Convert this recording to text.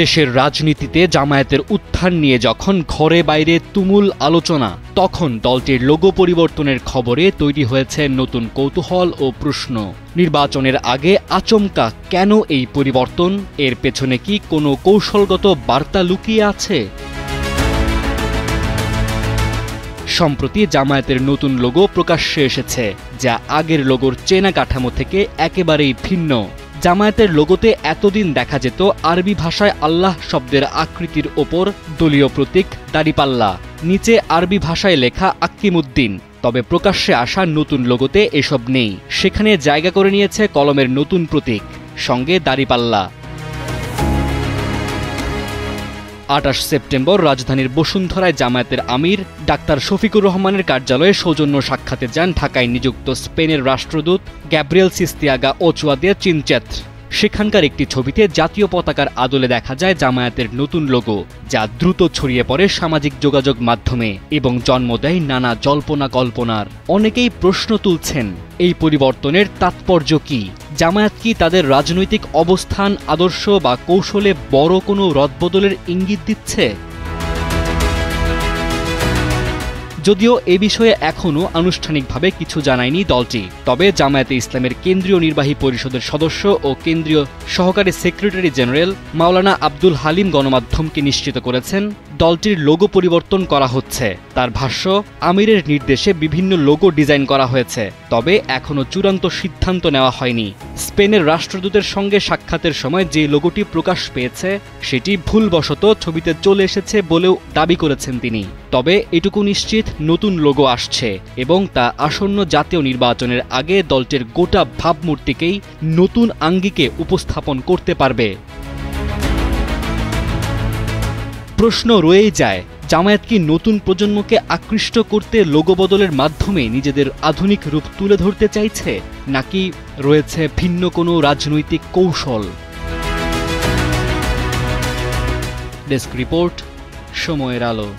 দেশের রাজনীতিতে জামায়াতের উত্থান নিয়ে যখন ঘরে বাইরে তুমুল আলোচনা, তখন দলটির লোগো পরিবর্তনের খবরে তৈরি হয়েছে নতুন কৌতূহল ও প্রশ্ন। নির্বাচনের আগে আচমকা কেন এই পরিবর্তন? এর পেছনে কি কোনো কৌশলগত বার্তা লুকিয়ে আছে? সম্প্রতি জামায়াতের নতুন লোগো প্রকাশ্যে এসেছে, যা আগের লোগোর চেনা কাঠামো থেকে একেবারেই ভিন্ন। জামায়াতের লোগোতে এতদিন দেখা যেত আরবি ভাষায় আল্লাহ শব্দের আকৃতির ওপর দলীয় প্রতীক দাড়িপাল্লা, নিচে আরবি ভাষায় লেখা আক্কিমুদ্দিন। তবে প্রকাশ্যে আসা নতুন লোগোতে এসব নেই, সেখানে জায়গা করে নিয়েছে কলমের নতুন প্রতীক, সঙ্গে দাড়িপাল্লা। ২৮ সেপ্টেম্বর রাজধানীর বসুন্ধরায় জামায়াতের আমির ডাক্তার শফিকুর রহমানের কার্যালয়ে সৌজন্য সাক্ষাতে যান ঢাকায় নিযুক্ত স্পেনের রাষ্ট্রদূত গ্যাব্রিয়েল সিস্তিয়াগা ওচোয়া দে চিনচেত্র। সেখানকার একটি ছবিতে জাতীয় পতাকার আদলে দেখা যায় জামায়াতের নতুন লোগো, যা দ্রুত ছড়িয়ে পড়ে সামাজিক যোগাযোগ মাধ্যমে এবং জন্ম দেয় নানা জল্পনা কল্পনার। অনেকেই প্রশ্ন তুলছেন, এই পরিবর্তনের তাৎপর্য কি? জামায়াত কি তাদের রাজনৈতিক অবস্থান, আদর্শ বা কৌশলে বড় কোনো রদবদলের ইঙ্গিত দিচ্ছে? যদিও এ বিষয়ে এখনও আনুষ্ঠানিকভাবে কিছু জানায়নি দলটি, তবে জামায়াতে ইসলামের কেন্দ্রীয় নির্বাহী পরিষদের সদস্য ও কেন্দ্রীয় সহকারী সেক্রেটারি জেনারেল মাওলানা আব্দুল হালিম গণমাধ্যমকে নিশ্চিত করেছেন দলটির লোগো পরিবর্তন করা হচ্ছে। তার ভাষ্য, আমিরের নির্দেশে বিভিন্ন লোগো ডিজাইন করা হয়েছে, তবে এখনও চূড়ান্ত সিদ্ধান্ত নেওয়া হয়নি। স্পেনের রাষ্ট্রদূতের সঙ্গে সাক্ষাতের সময় যে লোগোটি প্রকাশ পেয়েছে সেটি ভুলবশত ছবিতে চলে এসেছে বলেও দাবি করেছেন তিনি। তবে এটুকু নিশ্চিত, নতুন লোগো আসছে এবং তা আসন্ন জাতীয় নির্বাচনের আগে দলটির গোটা ভাবমূর্তিকেই নতুন আঙ্গিকে উপস্থাপন করতে পারবে। প্রশ্ন রয়েই যায়, জামায়াত কি নতুন প্রজন্মকে আকৃষ্ট করতে লোগো বদলের মাধ্যমে নিজেদের আধুনিক রূপ তুলে ধরতে চাইছে, নাকি রয়েছে ভিন্ন কোনো রাজনৈতিক কৌশল? ডেস্ক রিপোর্ট, সময়ের আলো।